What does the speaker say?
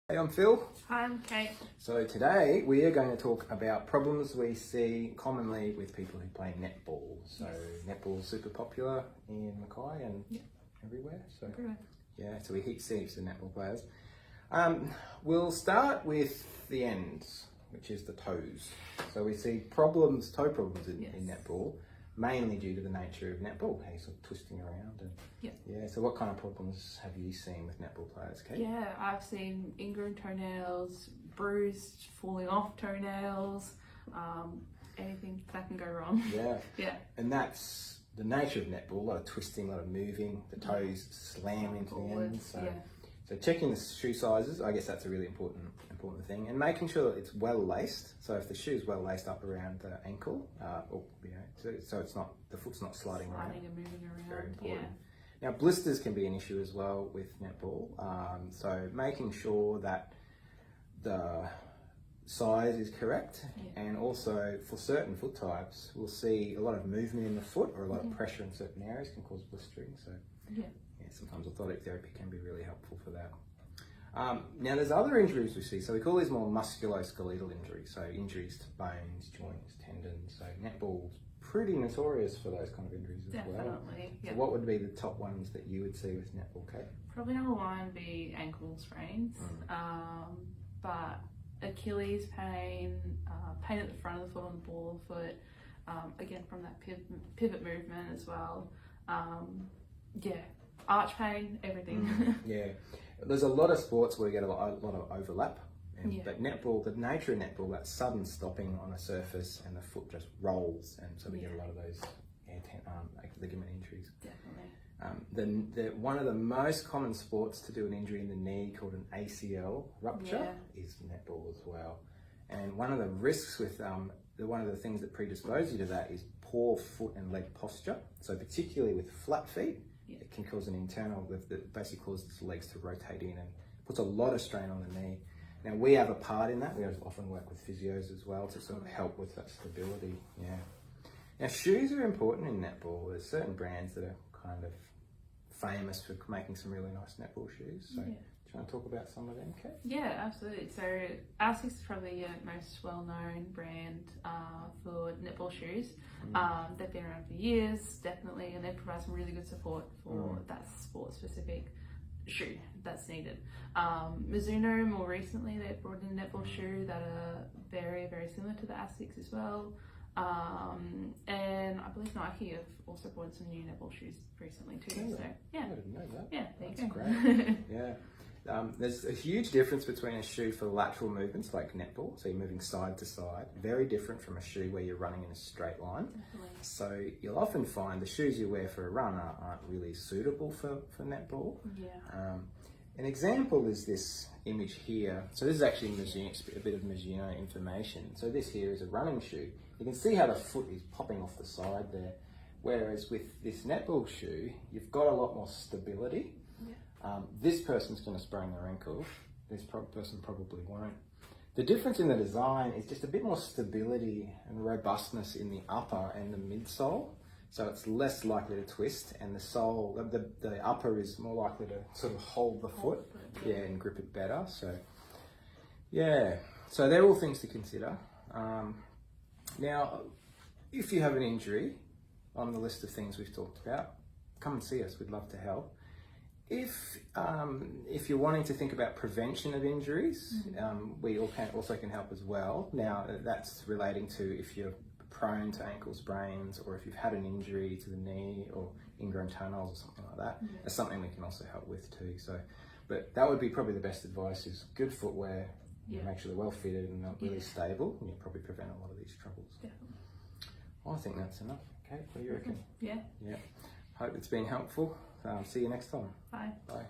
Hey, I'm Phil. Hi, I'm Kate. So today we are going to talk about problems we see commonly with people who play netball. So netball's super popular in Mackay and everywhere. So so we see heaps of netball players. We'll start with the ends, which is the toes. So we see toe problems in netball, mainly due to the nature of netball, how you're sort of twisting around. And so what kind of problems have you seen with netball players, Kate? Yeah, I've seen ingrown toenails, bruised, falling off toenails, anything that can go wrong. And that's the nature of netball, a lot of twisting, a lot of moving, the toes slam into the ends. So checking the shoe sizes, I guess that's a really important thing, and making sure that it's well laced. So if the shoe's well laced up around the ankle, so it's not, the foot's not sliding around and moving around. Very important. Now blisters can be an issue as well with netball. So making sure that the size is correct, and also for certain foot types, we'll see a lot of movement in the foot or a lot of pressure in certain areas can cause blistering. So sometimes orthotic therapy can be really helpful for that. Now there's other injuries we see. So we call these more musculoskeletal injuries. So injuries to bones, joints, tendons. So netball's pretty notorious for those kind of injuries as well. So what would be the top ones that you would see with netball, Kate? Probably number one would be ankle sprains. But Achilles pain, pain at the front of the foot on the ball of the foot, again from that pivot movement as well. Arch pain, everything. There's a lot of sports where you get a lot of overlap. But netball, the nature of netball, that sudden stopping on a surface and the foot just rolls, and so we get a lot of those ligament injuries. Definitely. One of the most common sports to do an injury in the knee, called an ACL rupture, is netball as well. And one of the risks with one of the things that predispose you to that is poor foot and leg posture. So particularly with flat feet, it can cause an internal lift that basically causes the legs to rotate in and puts a lot of strain on the knee. Now we have a part in that. We often work with physios as well to sort of help with that stability. Now shoes are important in netball. There's certain brands that are kind of famous for making some really nice netball shoes. So do you want to talk about some of them, Kate? Yeah, absolutely. So Asics is probably your most well-known brand for netball shoes. They've been around for years, definitely, and they provide some really good support for that sport-specific shoe that's needed. Mizuno, more recently, they've brought in a netball shoe that are very, very similar to the Asics as well. And I believe Nike have also brought some new netball shoes recently too. Really? So I didn't know that. That's great. There's a huge difference between a shoe for lateral movements like netball, so you're moving side to side, very different from a shoe where you're running in a straight line. So you'll often find the shoes you wear for a run aren't really suitable for netball. An example is this image here. So this is actually a bit of Mizuno information. So this here is a running shoe. You can see how the foot is popping off the side there. Whereas with this netball shoe, you've got a lot more stability. This person's going to sprain their ankle. This person probably won't. The difference in the design is just a bit more stability and robustness in the upper and the midsole. So it's less likely to twist, and the sole, the upper is more likely to sort of hold the foot, and grip it better. So so they're all things to consider. Now, if you have an injury on the list of things we've talked about, come and see us. We'd love to help. If you're wanting to think about prevention of injuries, we also can help as well. Now, that's relating to if you're prone to ankle sprains, or if you've had an injury to the knee or ingrown toenails or something like that. That's something we can also help with too. So, but that would be probably the best advice: is good footwear. Make sure they're well fitted and really stable, and you probably prevent a lot of these troubles. Well, I think that's enough. Okay, what do you reckon? Yeah. Hope it's been helpful. See you next time. Bye. Bye.